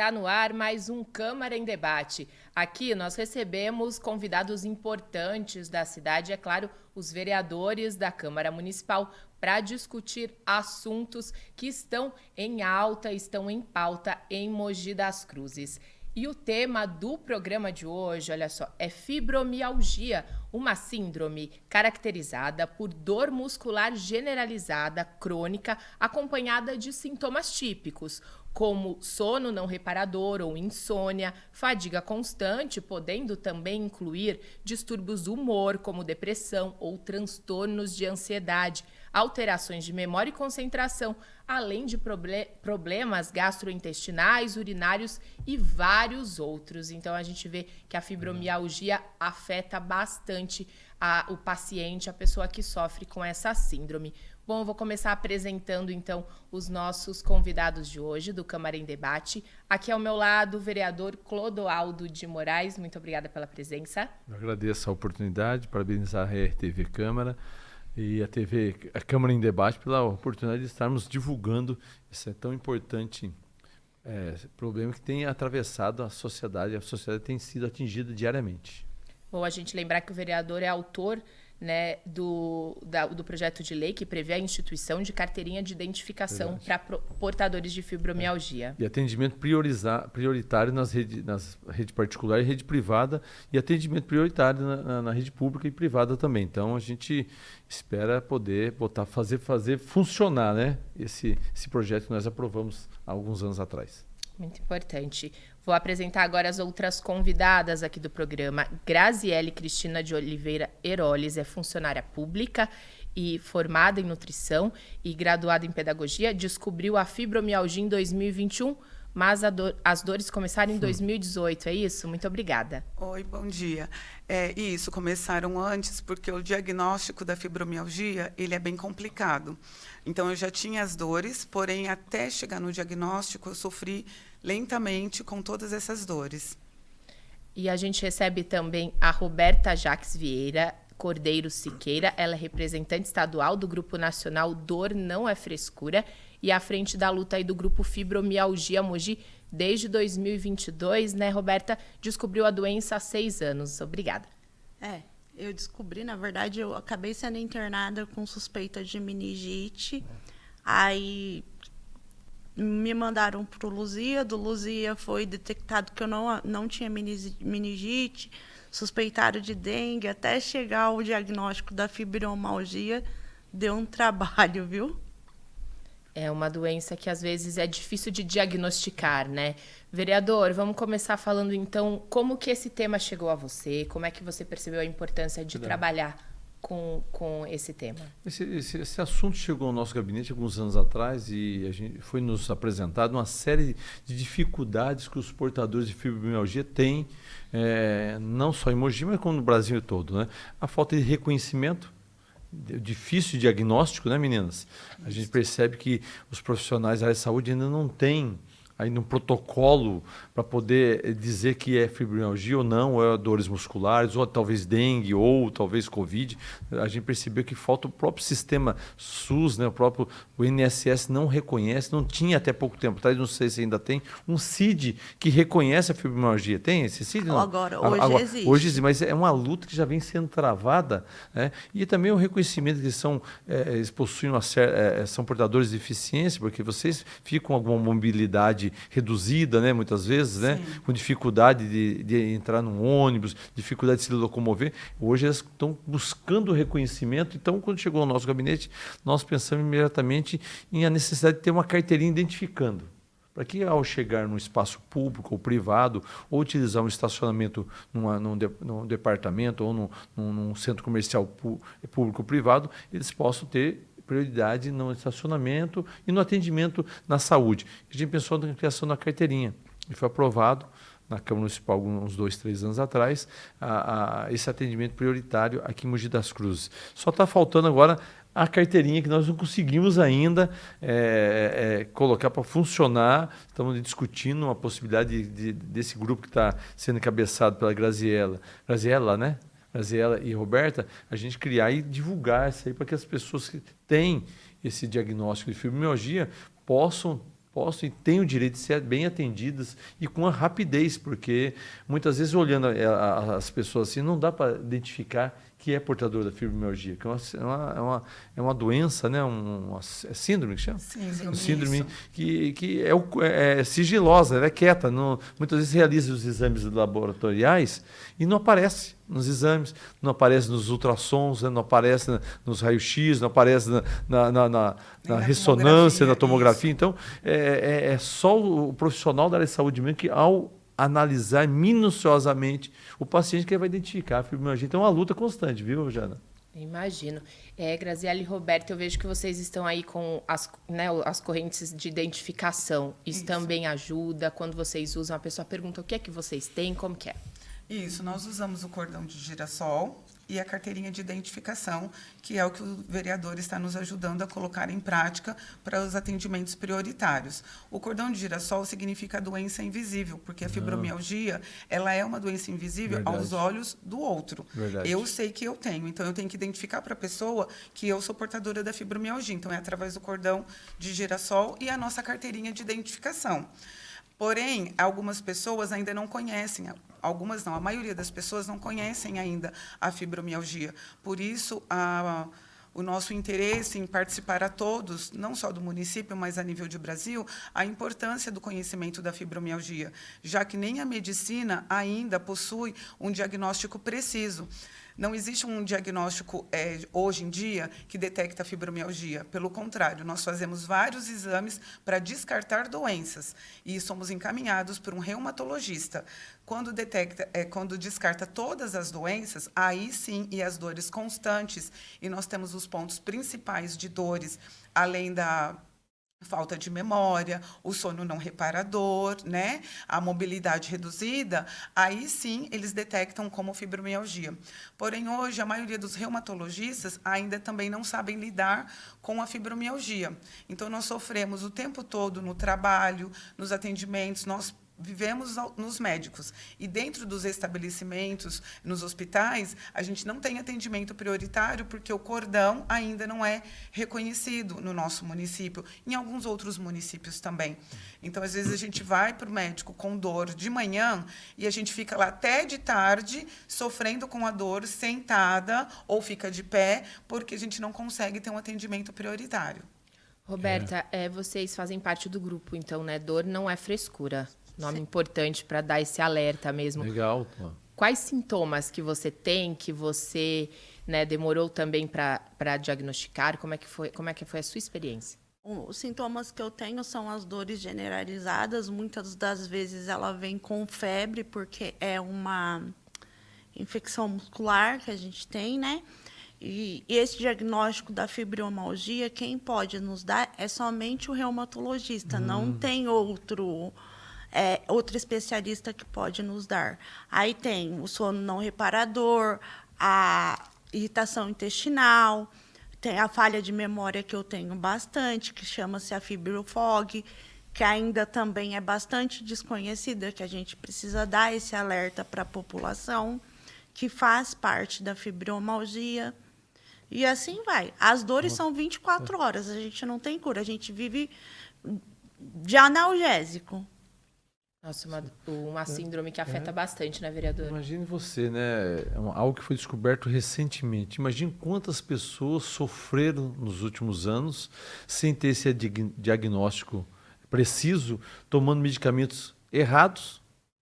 Está no ar mais um Câmara em Debate. Aqui nós recebemos convidados importantes da cidade, é claro, os vereadores da Câmara Municipal, para discutir assuntos que estão em alta, estão em pauta em Mogi das Cruzes. E o tema do programa de hoje, olha só, é fibromialgia, uma síndrome caracterizada por dor muscular generalizada, crônica, acompanhada de sintomas típicos, como sono não reparador ou insônia, fadiga constante, podendo também incluir distúrbios do humor, como depressão ou transtornos de ansiedade, alterações de memória e concentração, além de problemas gastrointestinais, urinários e vários outros. Então, a gente vê que a fibromialgia afeta bastante o paciente, a pessoa que sofre com essa síndrome. Bom, eu vou começar apresentando, então, os nossos convidados de hoje, do Câmara em Debate. Aqui ao meu lado, o vereador Clodoaldo de Moraes. Muito obrigada pela presença. Eu agradeço a oportunidade, parabenizar a RTV Câmara e a Câmara em Debate pela oportunidade de estarmos divulgando esse tão importante problema que tem atravessado a sociedade tem sido atingida diariamente. Bom, a gente lembrar que o vereador é autor, né, do projeto de lei que prevê a instituição de carteirinha de identificação para portadores de fibromialgia. E atendimento prioritário nas rede particular e rede privada, e atendimento prioritário na rede pública e privada também. Então, a gente espera poder fazer funcionar, né, esse projeto que nós aprovamos há alguns anos atrás. Muito importante. Vou apresentar agora as outras convidadas aqui do programa. Graziele Cristina de Oliveira Heroles é funcionária pública e formada em nutrição e graduada em pedagogia. Descobriu a fibromialgia em 2021, mas as dores começaram em 2018, é isso? Muito obrigada. Oi, bom dia. Isso, começaram antes, porque o diagnóstico da fibromialgia, ele é bem complicado. Então, eu já tinha as dores, porém, até chegar no diagnóstico, eu sofri lentamente com todas essas dores. E a gente recebe também a Roberta Jaques Vieira Cordeiro Siqueira, ela é representante estadual do Grupo Nacional Dor Não é Frescura e à frente da luta aí do Grupo Fibromialgia Mogi desde 2022, né, Roberta? Descobriu a doença há 6 anos. Obrigada. Eu descobri, na verdade, eu acabei sendo internada com suspeita de meningite, aí me mandaram para o Luzia, do Luzia foi detectado que eu não tinha meningite, suspeitaram de dengue, até chegar ao diagnóstico da fibromialgia, deu um trabalho, viu? É uma doença que às vezes é difícil de diagnosticar, né? Vereador, vamos começar falando então como que esse tema chegou a você, como é que você percebeu a importância de trabalhar com esse tema? Esse assunto chegou ao nosso gabinete alguns anos atrás e a gente foi nos apresentado uma série de dificuldades que os portadores de fibromialgia têm, não só em Mogi, mas como no Brasil todo, né? A falta de reconhecimento, difícil diagnóstico, né, meninas? A gente percebe que os profissionais da área de saúde ainda não têm ainda um protocolo para poder dizer que é fibromialgia ou não, ou é dores musculares, ou talvez dengue, ou talvez Covid. A gente percebeu que falta o próprio sistema SUS, né? O INSS não reconhece, não tinha até pouco tempo atrás, não sei se ainda tem, um CID que reconhece a fibromialgia. Tem esse CID? Não? Hoje existe. Hoje existe, mas é uma luta que já vem sendo travada, né? E também o reconhecimento que eles possuem são portadores de deficiência, porque vocês ficam com alguma mobilidade reduzida, né, muitas vezes, né, com dificuldade de entrar num ônibus, dificuldade de se locomover. Hoje elas estão buscando reconhecimento. Então, quando chegou ao nosso gabinete, nós pensamos imediatamente em a necessidade de ter uma carteirinha identificando. Para que ao chegar num espaço público ou privado, ou utilizar um estacionamento num departamento ou num centro comercial público ou privado, eles possam ter prioridade no estacionamento e no atendimento na saúde. A gente pensou na criação da carteirinha e foi aprovado na Câmara Municipal uns 2, 3 anos atrás esse atendimento prioritário aqui em Mogi das Cruzes. Só está faltando agora a carteirinha que nós não conseguimos ainda colocar para funcionar. Estamos discutindo uma possibilidade desse grupo que está sendo encabeçado pela Graziela, né? Graziela e Roberta, a gente criar e divulgar isso aí para que as pessoas que têm esse diagnóstico de fibromialgia possam possam e têm o direito de ser bem atendidas e com a rapidez, porque muitas vezes olhando as pessoas assim, não dá para identificar que é portador da fibromialgia, que é uma doença, né? É síndrome que chama? Síndrome que é sigilosa, ela é quieta, muitas vezes realiza os exames laboratoriais e não aparece nos exames, não aparece nos ultrassons, né? Não aparece nos raios-x, não aparece na ressonância, na tomografia. Então, é só o profissional da área de saúde mesmo que, ao analisar minuciosamente o paciente, que vai identificar a fibromialgia. Então, é uma luta constante, viu, Jana? Imagino. Graziela e Roberto, eu vejo que vocês estão aí com as correntes de identificação. Isso também ajuda? Quando vocês usam, a pessoa pergunta o que é que vocês têm, como que é? Isso, nós usamos o cordão de girassol e a carteirinha de identificação, que é o que o vereador está nos ajudando a colocar em prática para os atendimentos prioritários. O cordão de girassol significa doença invisível, porque a fibromialgia, ela é uma doença invisível aos olhos do outro. Eu sei que eu tenho, então eu tenho que identificar para a pessoa que eu sou portadora da fibromialgia. Então, é através do cordão de girassol e a nossa carteirinha de identificação. Porém, algumas pessoas ainda não conhecem, algumas não, a maioria das pessoas não conhecem ainda a fibromialgia. Por isso, o nosso interesse em participar a todos, não só do município, mas a nível de Brasil, a importância do conhecimento da fibromialgia, já que nem a medicina ainda possui um diagnóstico preciso. Não existe um diagnóstico, hoje em dia, que detecta a fibromialgia. Pelo contrário, nós fazemos vários exames para descartar doenças e somos encaminhados por um reumatologista. Quando descarta todas as doenças, aí sim, e as dores constantes, e nós temos os pontos principais de dores, além da falta de memória, o sono não reparador, né? A mobilidade reduzida, aí sim eles detectam como fibromialgia. Porém, hoje, a maioria dos reumatologistas ainda também não sabem lidar com a fibromialgia. Então, nós sofremos o tempo todo no trabalho, nos atendimentos, nós vivemos nos médicos. E dentro dos estabelecimentos, nos hospitais, a gente não tem atendimento prioritário porque o cordão ainda não é reconhecido no nosso município, em alguns outros municípios também. Então, às vezes, a gente vai para o médico com dor de manhã e a gente fica lá até de tarde sofrendo com a dor, sentada ou fica de pé, porque a gente não consegue ter um atendimento prioritário. Roberta, vocês fazem parte do grupo, então, né? Dor não é frescura. Nome importante para dar esse alerta mesmo. Legal. Quais sintomas que você tem, que você, né, demorou também para diagnosticar? Como é que foi a sua experiência? Os sintomas que eu tenho são as dores generalizadas. Muitas das vezes ela vem com febre, porque é uma infecção muscular que a gente tem, né? E esse diagnóstico da fibromialgia, quem pode nos dar é somente o reumatologista. Não tem outro especialista que pode nos dar. Aí tem o sono não reparador, a irritação intestinal, tem a falha de memória que eu tenho bastante, que chama-se a fibrofog, que ainda também é bastante desconhecida, que a gente precisa dar esse alerta para a população, que faz parte da fibromialgia. E assim vai. As dores são 24 horas, a gente não tem cura, a gente vive de analgésico. Nossa, uma síndrome que afeta bastante, né, vereador? Imagine você, né? Algo que foi descoberto recentemente. Imagine quantas pessoas sofreram nos últimos anos sem ter esse diagnóstico preciso, tomando medicamentos errados,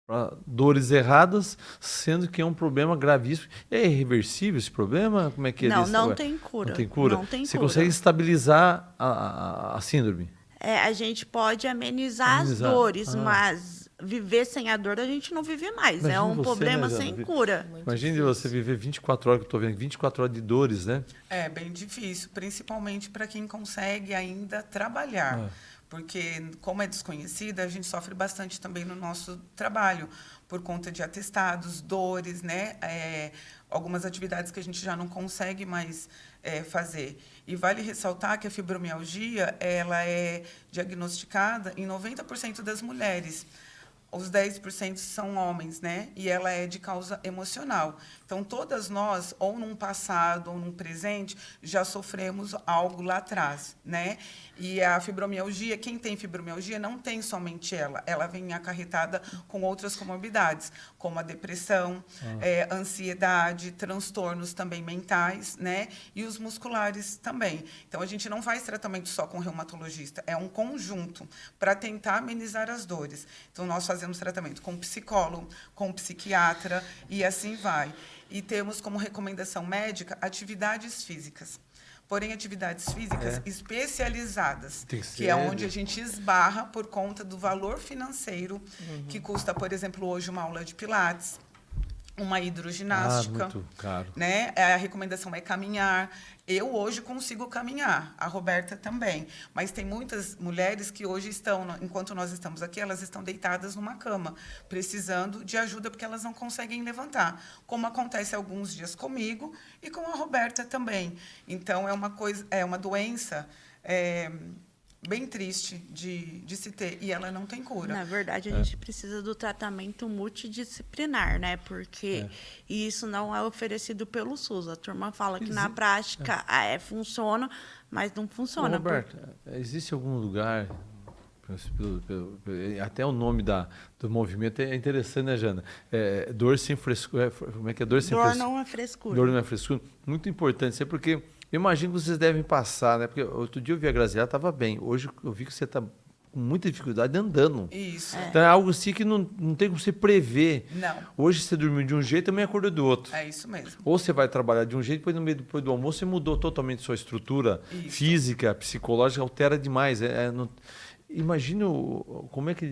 para dores erradas, sendo que é um problema gravíssimo. É irreversível esse problema? Como é que Não tem cura. Não tem cura? Não tem Você cura. consegue estabilizar a síndrome? A gente pode amenizar as dores, mas viver sem a dor a gente não vive mais. Imagina é um problema, né, sem cura. Imagine você viver 24 horas, que eu estou vendo, 24 horas de dores, né? É bem difícil, principalmente para quem consegue ainda trabalhar. Porque, como é desconhecida, a gente sofre bastante também no nosso trabalho, por conta de atestados, dores, né? Algumas atividades que a gente já não consegue mais fazer. E vale ressaltar que a fibromialgia ela é diagnosticada em 90% das mulheres. os 10% são homens, né? E ela é de causa emocional. Então, todas nós, ou num passado ou num presente, já sofremos algo lá atrás, né? E a fibromialgia, quem tem fibromialgia não tem somente ela vem acarretada com outras comorbidades, como a depressão, ansiedade, transtornos também mentais, né? E os musculares também. Então, a gente não faz tratamento só com reumatologista, é um conjunto para tentar amenizar as dores. Então, nós fazemos tratamento com psicólogo, com psiquiatra e assim vai. E temos como recomendação médica atividades físicas. Porém, atividades físicas especializadas, que é onde a gente esbarra por conta do valor financeiro, que custa, por exemplo, hoje uma aula de pilates, uma hidroginástica. Muito caro. Né? A recomendação é caminhar. Eu hoje consigo caminhar, a Roberta também. Mas tem muitas mulheres que hoje estão, enquanto nós estamos aqui, elas estão deitadas numa cama, precisando de ajuda porque elas não conseguem levantar. Como acontece alguns dias comigo e com a Roberta também. Então, é uma doença bem triste de se ter, e ela não tem cura. Na verdade, a gente precisa do tratamento multidisciplinar, né? Porque isso não é oferecido pelo SUS. A turma fala que na prática funciona, mas não funciona. Ô, Roberta, existe algum lugar, até o nome do movimento é interessante, né, Jana? Dor sem frescura. Como é que é? Dor sem Dor frescura. não é frescura. Dor não é frescura. Muito importante isso aí, porque eu imagino que vocês devem passar, né? Porque outro dia eu vi a Graziela, estava bem. Hoje eu vi que você está com muita dificuldade andando. Isso. Então é algo assim que não tem como você prever. Não. Hoje você dormiu de um jeito, amanhã acordou do outro. É isso mesmo. Ou você vai trabalhar de um jeito, depois do almoço você mudou totalmente sua estrutura física, psicológica, altera demais. Imagina como é que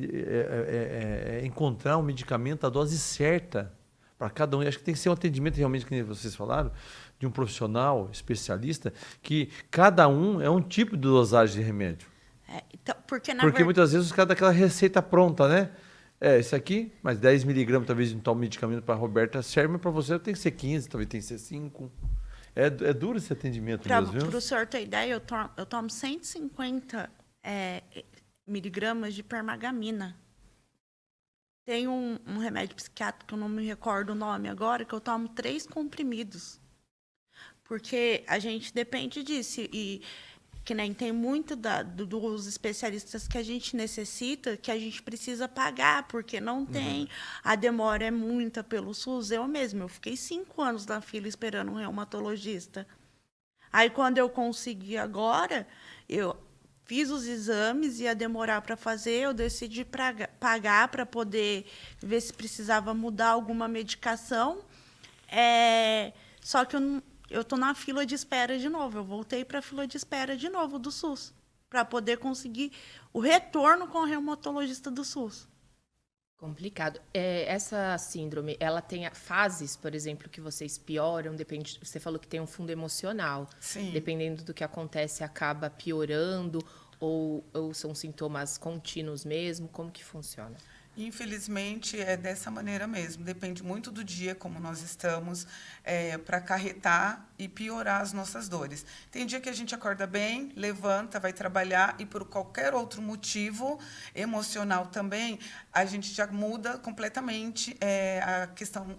encontrar um medicamento, a dose certa para cada um. Acho que tem que ser um atendimento realmente, que vocês falaram, de um profissional especialista, que cada um é um tipo de dosagem de remédio. Então, porque muitas vezes os caras dão aquela receita pronta, né? Esse aqui, mais 10 miligramas, talvez, de um tal medicamento para a Roberta, serve para você, tem que ser 15, talvez tem que ser 5. É duro esse atendimento mesmo, viu? Para o senhor ter ideia, eu tomo 150 miligramas de permagamina. Tem um remédio psiquiátrico, que eu não me recordo o nome agora, que eu tomo 3 comprimidos. Porque a gente depende disso. E que nem tem muito dos especialistas que a gente necessita, que a gente precisa pagar, porque não tem. A demora é muita pelo SUS. Eu fiquei 5 anos na fila esperando um reumatologista. Aí, quando eu consegui agora, eu fiz os exames, ia demorar para fazer, eu decidi pagar para poder ver se precisava mudar alguma medicação. Só que eu estou na fila de espera de novo. Eu voltei para a fila de espera de novo do SUS, para poder conseguir o retorno com o reumatologista do SUS. Complicado. Essa síndrome, ela tem fases, por exemplo, que vocês pioram, depende, você falou que tem um fundo emocional. Sim. Dependendo do que acontece, acaba piorando, ou são sintomas contínuos mesmo? Como que funciona? Infelizmente, é dessa maneira mesmo. Depende muito do dia, como nós estamos, para acarretar e piorar as nossas dores. Tem dia que a gente acorda bem, levanta, vai trabalhar e, por qualquer outro motivo, emocional também, a gente já muda completamente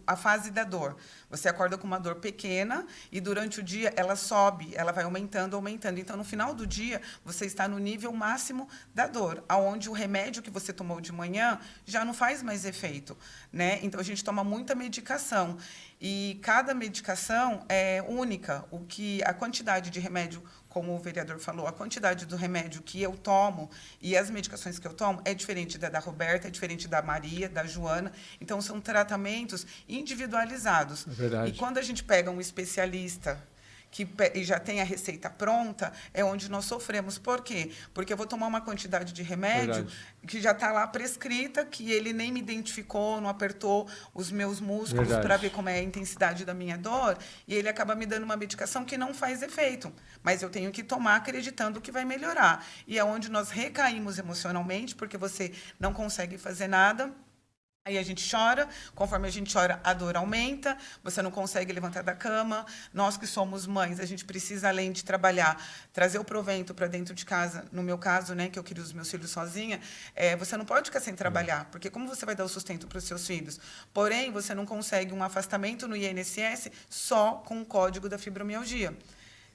a fase da dor. Você acorda com uma dor pequena e, durante o dia, ela sobe, ela vai aumentando, aumentando. Então, no final do dia, você está no nível máximo da dor, aonde o remédio que você tomou de manhã já não faz mais efeito, né? Então, a gente toma muita medicação e cada medicação é única. A quantidade de remédio, como o vereador falou, a quantidade do remédio que eu tomo e as medicações que eu tomo é diferente da Roberta, é diferente da Maria, da Joana. Então, são tratamentos individualizados. É verdade. E quando a gente pega um especialista e já tem a receita pronta, é onde nós sofremos. Por quê? Porque eu vou tomar uma quantidade de remédio que já está lá prescrita, que ele nem me identificou, não apertou os meus músculos para ver como é a intensidade da minha dor, e ele acaba me dando uma medicação que não faz efeito. Mas eu tenho que tomar acreditando que vai melhorar. E é onde nós recaímos emocionalmente, porque você não consegue fazer nada. Aí a gente chora, conforme a gente chora, a dor aumenta, você não consegue levantar da cama. Nós que somos mães, a gente precisa, além de trabalhar, trazer o provento para dentro de casa. No meu caso, né, que eu crio os meus filhos sozinha, você não pode ficar sem trabalhar, porque como você vai dar o sustento para os seus filhos? Porém, você não consegue um afastamento no INSS só com o código da fibromialgia.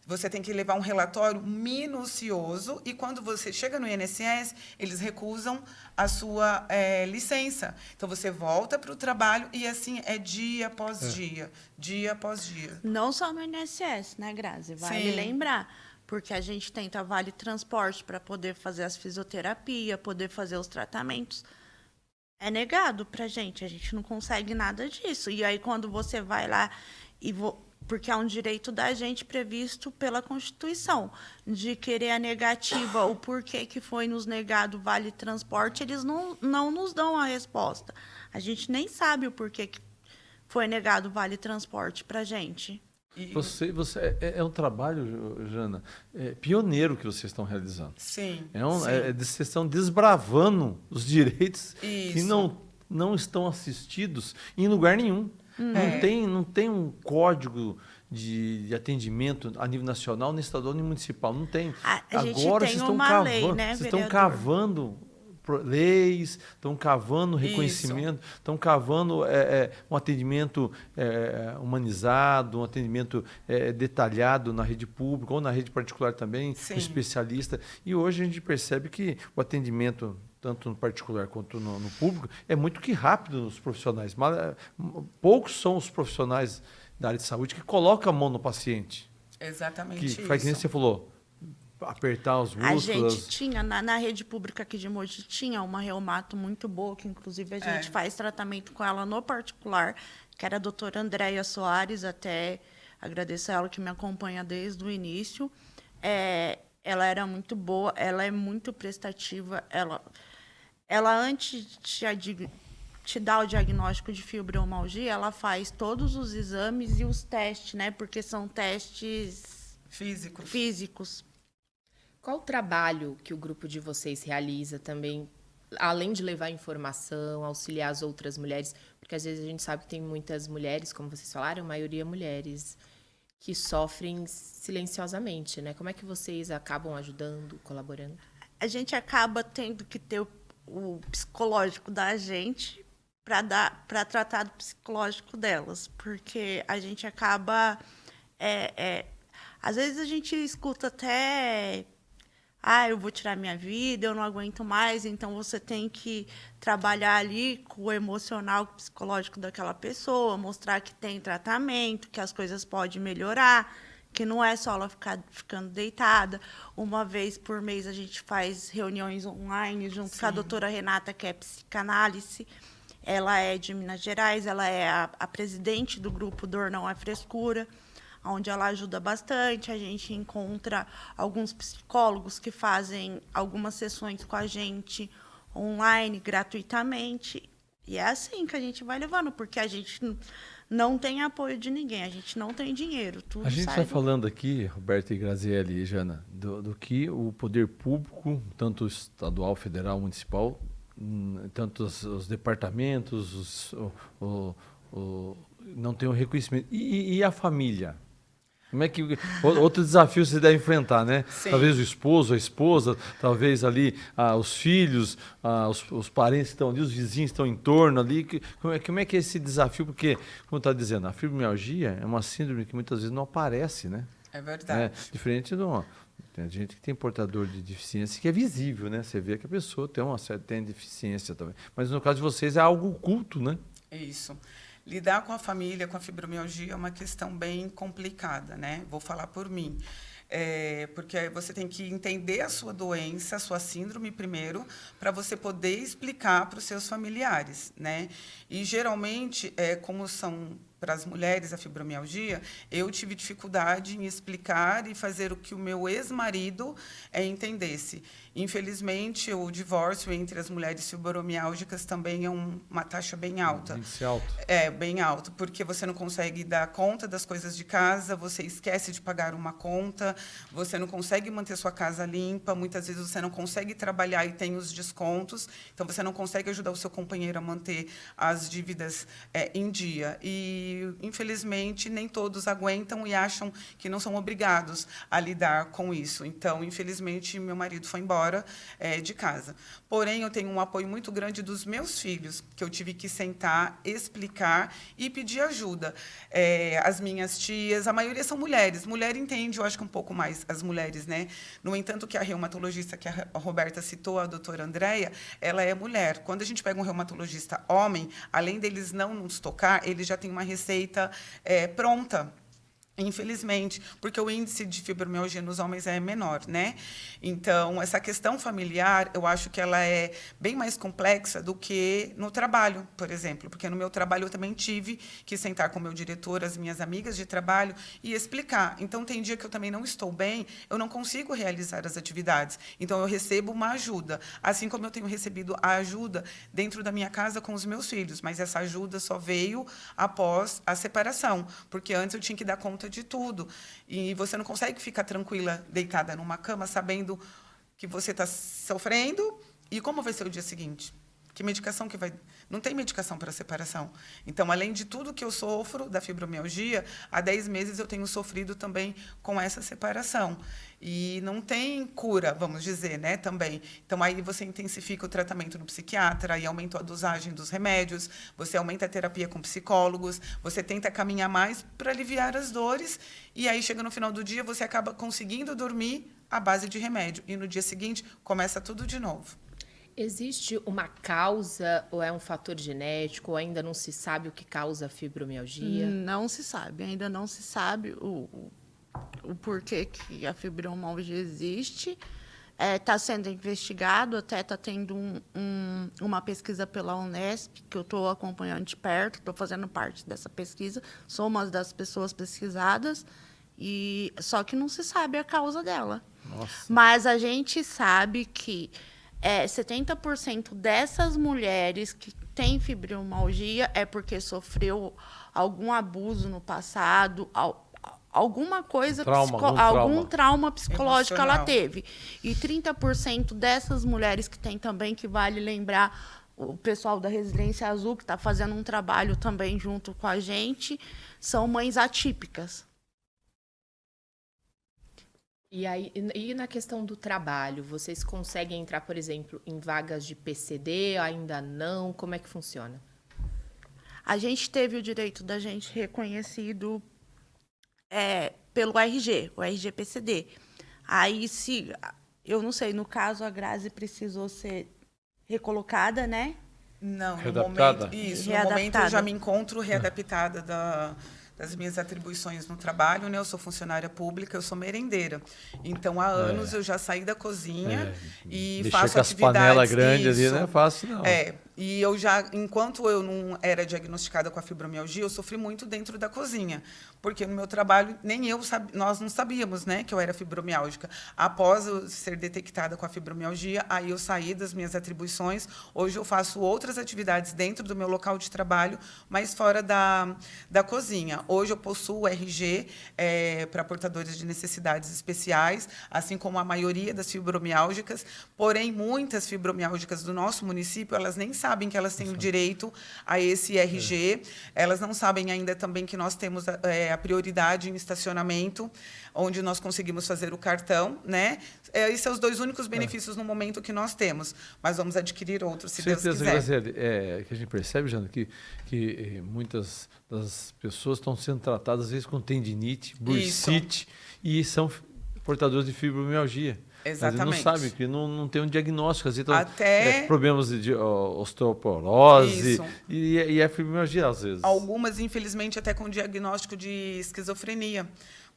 Você tem que levar um relatório minucioso e, quando você chega no INSS, eles recusam a sua licença. Então, você volta para o trabalho e, assim, é dia após dia, dia após dia. Não só no INSS, né, Grazi? Vale Sim. lembrar, porque a gente tenta vale transporte para poder fazer as fisioterapia, poder fazer os tratamentos. É negado para a gente não consegue nada disso. E aí, quando você vai lá e porque é um direito da gente previsto pela Constituição, de querer a negativa, o porquê que foi nos negado vale transporte, eles não nos dão a resposta. A gente nem sabe o porquê que foi negado vale transporte para a gente. É um trabalho, Jana, pioneiro que vocês estão realizando. Sim. Vocês estão desbravando os direitos Isso. que não estão assistidos em lugar nenhum. Não tem um código de atendimento a nível nacional, nem estadual, nem municipal. Não tem. A gente Agora tem vocês estão uma cavando, lei, né, vocês estão vereador? cavando leis, estão cavando reconhecimento, estão cavando um atendimento humanizado, um atendimento detalhado na rede pública ou na rede particular também, Sim. um especialista. E hoje a gente percebe que o atendimento, tanto no particular quanto no público, é muito que rápido nos profissionais. Poucos são os profissionais da área de saúde que colocam a mão no paciente. Exatamente Que isso. faz que nem você falou, apertar os A músculos. gente tinha, na rede pública aqui de Mogi, tinha uma reumato muito boa, que inclusive a gente faz tratamento com ela no particular, que era a doutora Andréia Soares, até agradeço a ela que me acompanha desde o início. Ela era muito boa, ela é muito prestativa, ela antes de te dar o diagnóstico de fibromialgia, ela faz todos os exames e os testes, né? Porque são testes físicos. Qual o trabalho que o grupo de vocês realiza também, além de levar informação, auxiliar as outras mulheres? Porque às vezes a gente sabe que tem muitas mulheres, como vocês falaram, a maioria mulheres, que sofrem silenciosamente, né? Como é que vocês acabam ajudando, colaborando? A gente acaba tendo que ter o psicológico da gente para tratar do psicológico delas, porque a gente acaba às vezes a gente escuta até eu vou tirar minha vida, eu não aguento mais, então você tem que trabalhar ali com o emocional, com o psicológico daquela pessoa, mostrar que tem tratamento, que as coisas podem melhorar, que não é só ela ficando deitada. Uma vez por mês a gente faz reuniões online junto com a doutora Renata, que é psicanálise. Ela é de Minas Gerais, ela é a presidente do grupo Dor Não é Frescura, onde ela ajuda bastante. A gente encontra alguns psicólogos que fazem algumas sessões com a gente online, gratuitamente. E é assim que a gente vai levando, porque a gente não tem apoio de ninguém, a gente não tem dinheiro. Tudo A gente está falando aqui, Roberto e Graziele e Jana, do que o poder público, tanto estadual, federal, municipal, tanto os departamentos, não tem o reconhecimento. E a família? Como é que outro desafio você deve enfrentar, né? Sim. Talvez o esposo, a esposa, talvez ali os filhos, os parentes estão ali, os vizinhos estão em torno ali. Como é que é esse desafio? Porque, como está dizendo, a fibromialgia é uma síndrome que muitas vezes não aparece, né? É verdade. Diferente tem gente que tem portador de deficiência que é visível, né? Você vê que a pessoa tem deficiência também. Mas no caso de vocês é algo oculto, né? É isso. Lidar com a família, com a fibromialgia, é uma questão bem complicada, né? Vou falar por mim. Porque você tem que entender a sua doença, a sua síndrome primeiro, para você poder explicar para os seus familiares, né? E, geralmente, como são para as mulheres a fibromialgia, eu tive dificuldade em explicar e fazer o que o meu ex-marido entendesse. Infelizmente, o divórcio entre as mulheres fibromiálgicas também é uma taxa bem alta. Índice alto. É, bem alto, porque você não consegue dar conta das coisas de casa, você esquece de pagar uma conta, você não consegue manter sua casa limpa, muitas vezes você não consegue trabalhar e tem os descontos, então você não consegue ajudar o seu companheiro a manter as dívidas em dia. E, infelizmente, nem todos aguentam e acham que não são obrigados a lidar com isso. Então, infelizmente, meu marido foi embora de casa. Porém, eu tenho um apoio muito grande dos meus filhos, que eu tive que sentar, explicar e pedir ajuda. As minhas tias, a maioria são mulheres. Mulher entende, eu acho que um pouco mais as mulheres, né? No entanto, que a reumatologista que a Roberta citou, a doutora Andréia, ela é mulher. Quando a gente pega um reumatologista homem, além deles não nos tocar, ele já tem uma receita pronta. Infelizmente, porque o índice de fibromialgia nos homens é menor, né? Então, essa questão familiar, eu acho que ela é bem mais complexa do que no trabalho, por exemplo, porque no meu trabalho eu também tive que sentar com o meu diretor, as minhas amigas de trabalho e explicar. Então, tem dia que eu também não estou bem, eu não consigo realizar as atividades. Então, eu recebo uma ajuda, assim como eu tenho recebido a ajuda dentro da minha casa com os meus filhos, mas essa ajuda só veio após a separação, porque antes eu tinha que dar conta de tudo. E você não consegue ficar tranquila, deitada numa cama, sabendo que você está sofrendo e como vai ser o dia seguinte. Que medicação que vai... Não tem medicação para separação. Então, além de tudo que eu sofro da fibromialgia, há 10 meses eu tenho sofrido também com essa separação. E não tem cura, vamos dizer, né, também. Então, aí você intensifica o tratamento no psiquiatra, aí aumenta a dosagem dos remédios, você aumenta a terapia com psicólogos, você tenta caminhar mais para aliviar as dores, e aí chega no final do dia, você acaba conseguindo dormir à base de remédio. E no dia seguinte, começa tudo de novo. Existe uma causa ou é um fator genético ou ainda não se sabe o que causa a fibromialgia? Não se sabe, ainda não se sabe o porquê que a fibromialgia existe. Está sendo investigado, até está tendo uma pesquisa pela Unesp, que eu estou acompanhando de perto, estou fazendo parte dessa pesquisa, sou uma das pessoas pesquisadas, só que não se sabe a causa dela. Nossa. Mas a gente sabe que 70% dessas mulheres que têm fibromialgia é porque sofreu algum abuso no passado, alguma coisa, algum trauma psicológico ela teve. E 30% dessas mulheres que têm também, que vale lembrar, o pessoal da Residência Azul, que está fazendo um trabalho também junto com a gente, são mães atípicas. E aí, e na questão do trabalho, vocês conseguem entrar, por exemplo, em vagas de PCD? Ainda não? Como é que funciona? A gente teve o direito da gente reconhecido pelo RG, o RG-PCD. Aí, eu não sei, no caso, a Grazi precisou ser recolocada, né? Não, Readaptada? No momento eu já me encontro readaptada das minhas atribuições no trabalho, né? Eu sou funcionária pública, eu sou merendeira. Então, há anos eu já saí da cozinha e faço atividades... Mexer com as panelas grandes ali não é fácil, não. E eu já, enquanto eu não era diagnosticada com a fibromialgia, eu sofri muito dentro da cozinha, porque no meu trabalho, nós não sabíamos, né, que eu era fibromiálgica. Após eu ser detectada com a fibromialgia, aí eu saí das minhas atribuições. Hoje eu faço outras atividades dentro do meu local de trabalho, mas fora da cozinha. Hoje eu possuo RG para portadores de necessidades especiais, assim como a maioria das fibromiálgicas, porém, muitas fibromiálgicas do nosso município, elas nem sabem que elas têm o direito a esse RG, elas não sabem ainda também que nós temos a prioridade em estacionamento, onde nós conseguimos fazer o cartão, né? Esses são os 2 únicos benefícios no momento que nós temos, mas vamos adquirir outros, se Deus quiser. Graziele, que a gente percebe, Jana, que muitas das pessoas estão sendo tratadas, às vezes, com tendinite, bursite, e são portadores de fibromialgia. Exatamente. Mas não sabe, que não tem um diagnóstico. Às vezes, até problemas de osteoporose e a fibromialgia, às vezes. Algumas, infelizmente, até com diagnóstico de esquizofrenia,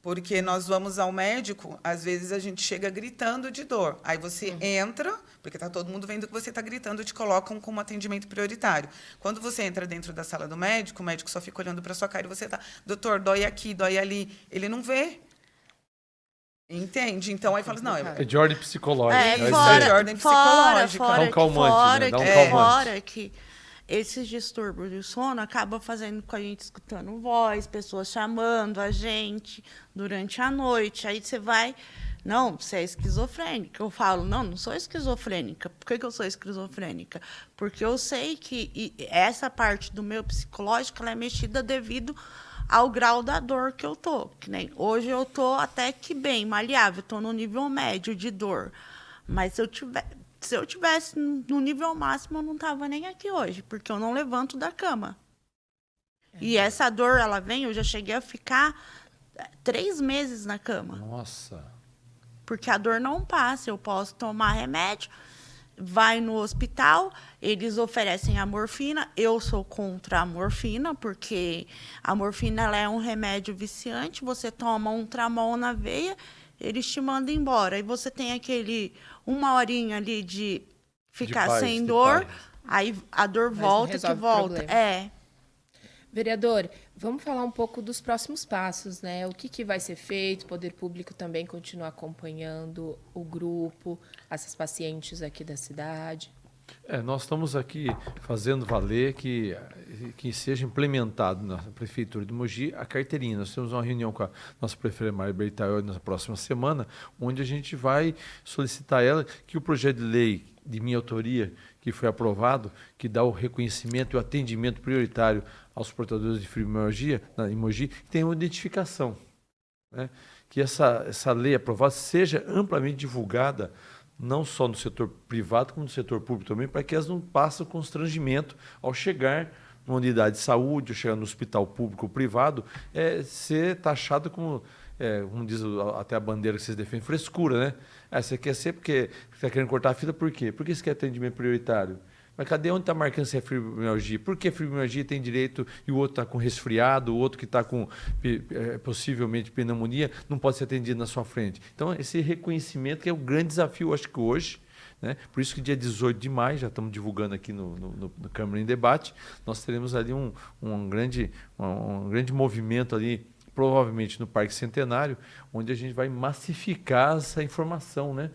Porque nós vamos ao médico, às vezes a gente chega gritando de dor. Aí você entra, porque está todo mundo vendo que você está gritando, te colocam como atendimento prioritário. Quando você entra dentro da sala do médico, o médico só fica olhando para sua cara e você está, doutor, dói aqui, dói ali. Ele não vê. Entende? Então, aí fala assim, não, É de ordem psicológica. fora, de ordem psicológica. Dá um calmante, né? Dá um calmante. Fora que esses distúrbios de sono acabam fazendo com a gente escutando voz, pessoas chamando a gente durante a noite. Aí você vai, não, você é esquizofrênica. Eu falo, não sou esquizofrênica. Por que eu sou esquizofrênica? Porque eu sei que essa parte do meu psicológico ela é mexida devido ao grau da dor que eu tô. Que nem hoje eu tô até que bem, maleável, tô no nível médio de dor. Mas se eu tivesse no nível máximo, eu não tava nem aqui hoje, porque eu não levanto da cama. E essa dor, ela vem, eu já cheguei a ficar 3 meses na cama. Nossa. Porque a dor não passa, eu posso tomar remédio, vai no hospital, eles oferecem a morfina, eu sou contra a morfina, porque a morfina ela é um remédio viciante, você toma um Tramol na veia, eles te mandam embora. E você tem aquele 1 horinha ali de ficar paz, sem de dor, paz. aí a dor Mas não volta que resolve o volta. problema. É. Vereador, vamos falar um pouco dos próximos passos, né? O que vai ser feito? O Poder Público também continua acompanhando o grupo, essas pacientes aqui da cidade. Nós estamos aqui fazendo valer que seja implementado na Prefeitura de Mogi a carteirinha. Nós temos uma reunião com a nossa prefeita Maria Bertaioli na próxima semana, onde a gente vai solicitar ela que o projeto de lei de minha autoria, que foi aprovado, que dá o reconhecimento e o atendimento prioritário aos portadores de fibromialgia em Mogi, tenha uma identificação, né? Que essa lei aprovada seja amplamente divulgada, não só no setor privado, como no setor público também, para que elas não passem constrangimento ao chegar numa unidade de saúde, ou chegar no hospital público ou privado, ser taxado como, como diz até a bandeira que vocês defendem, frescura, né? Você quer ser porque você está querendo cortar a fila, por quê? Porque você quer atendimento prioritário. Mas cadê onde está marcando se é fibromialgia? Por que a fibromialgia tem direito e o outro está com resfriado, o outro que está com possivelmente pneumonia, não pode ser atendido na sua frente? Então, esse reconhecimento que é o grande desafio, acho que hoje, né? Por isso que dia 18 de maio, já estamos divulgando aqui no Câmara em Debate, nós teremos ali um grande movimento ali, provavelmente no Parque Centenário, onde a gente vai massificar essa informação, né?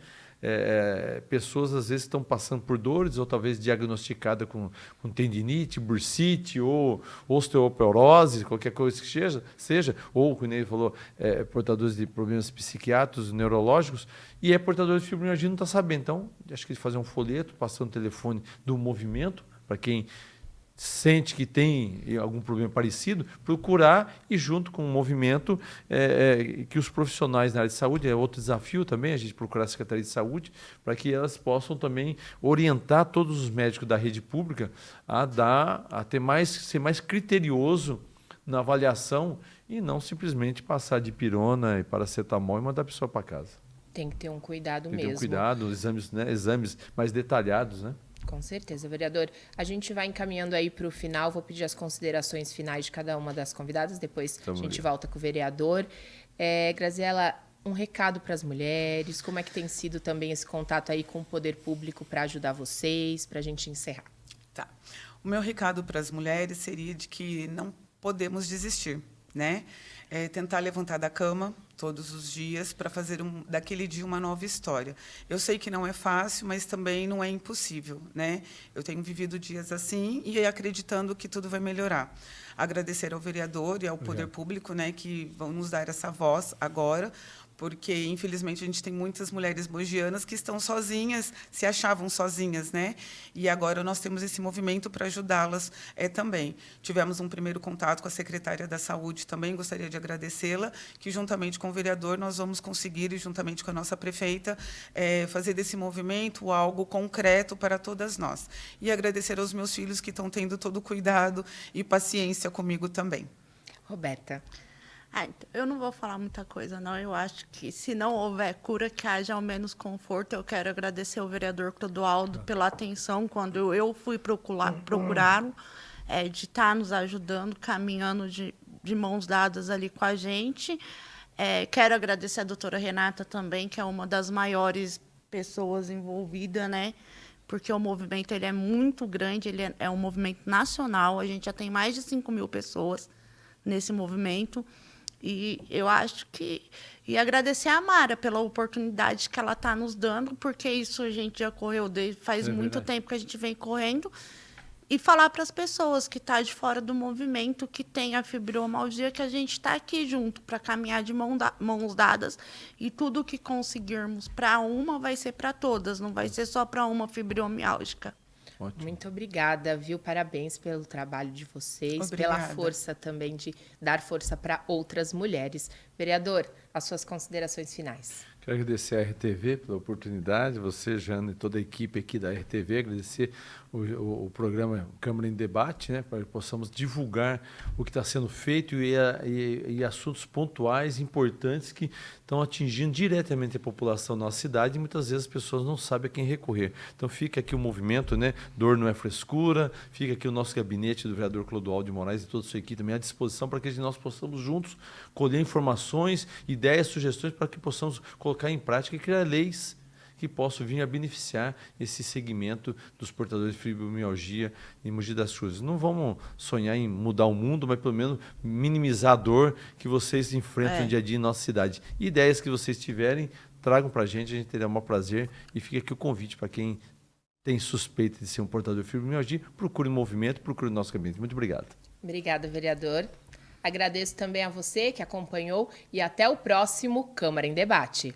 Pessoas às vezes estão passando por dores ou talvez diagnosticada com tendinite, bursite ou osteoporose, qualquer coisa que seja ou, como ele falou, portadores de problemas psiquiátricos, neurológicos, e portador de fibromialgia não está sabendo. Então, acho que fazer um folheto, passando o telefone do movimento, para quem sente que tem algum problema parecido, procurar e junto com o movimento que os profissionais na área de saúde, é outro desafio também, a gente procurar a Secretaria de Saúde, para que elas possam também orientar todos os médicos da rede pública a ser mais criterioso na avaliação e não simplesmente passar de pirona e paracetamol e mandar a pessoa para casa. Tem que ter um cuidado mesmo. Tem que ter um cuidado, exames mais detalhados, né? Com certeza, vereador. A gente vai encaminhando aí para o final, vou pedir as considerações finais de cada uma das convidadas, depois a gente volta com o vereador. Graziela, um recado para as mulheres, como é que tem sido também esse contato aí com o poder público para ajudar vocês, para a gente encerrar? Tá. O meu recado para as mulheres seria de que não podemos desistir, né? Tentar levantar da cama todos os dias para fazer daquele dia uma nova história. Eu sei que não é fácil, mas também não é impossível, né? Eu tenho vivido dias assim e acreditando que tudo vai melhorar. Agradecer ao vereador e ao poder público, né, que vão nos dar essa voz agora, porque, infelizmente, a gente tem muitas mulheres mogianas que estão sozinhas, se achavam sozinhas, né? E agora nós temos esse movimento para ajudá-las também. Tivemos um primeiro contato com a secretária da Saúde também, gostaria de agradecê-la, que juntamente com o vereador nós vamos conseguir, e juntamente com a nossa prefeita, fazer desse movimento algo concreto para todas nós. E agradecer aos meus filhos que estão tendo todo o cuidado e paciência comigo também. Roberta. Eu não vou falar muita coisa, não. Eu acho que, se não houver cura, que haja ao menos conforto. Eu quero agradecer ao vereador Clodoaldo pela atenção quando eu fui procurá-lo, de estar nos ajudando, caminhando de mãos dadas ali com a gente. Quero agradecer a doutora Renata também, que é uma das maiores pessoas envolvidas, né? Porque o movimento ele é muito grande, ele é um movimento nacional, a gente já tem mais de 5.000 pessoas nesse movimento. E eu acho que... E agradecer a Mara pela oportunidade que ela está nos dando, porque isso a gente já correu faz muito tempo que a gente vem correndo. E falar para as pessoas que estão de fora do movimento, que tem a fibromialgia, que a gente está aqui junto para caminhar de mãos dadas. E tudo que conseguirmos para uma vai ser para todas, não vai ser só para uma fibromialgica. Ótimo. Muito obrigada, viu? Parabéns pelo trabalho de vocês, Obrigada. pela força também de dar força para outras mulheres. Vereador, as suas considerações finais. Quero agradecer à RTV pela oportunidade, você, Jana, e toda a equipe aqui da RTV, agradecer o programa Câmara em Debate, né, para que possamos divulgar o que está sendo feito e assuntos pontuais, importantes, que estão atingindo diretamente a população da nossa cidade e muitas vezes as pessoas não sabem a quem recorrer. Então fica aqui o movimento, né, Dor Não é Frescura, fica aqui o nosso gabinete do vereador Clodoaldo de Moraes e toda a sua equipe também à disposição para que nós possamos juntos colher informações, ideias, sugestões para que possamos colocar em prática e criar leis que possam vir a beneficiar esse segmento dos portadores de fibromialgia em Mogi das Cruzes. Não vamos sonhar em mudar o mundo, mas pelo menos minimizar a dor que vocês enfrentam dia a dia em nossa cidade. Ideias que vocês tiverem, tragam para a gente terá o maior prazer. E fica aqui o convite para quem tem suspeita de ser um portador de fibromialgia, procure o movimento, procure o nosso gabinete. Muito obrigado. Obrigada, vereador. Agradeço também a você que acompanhou e até o próximo Câmara em Debate.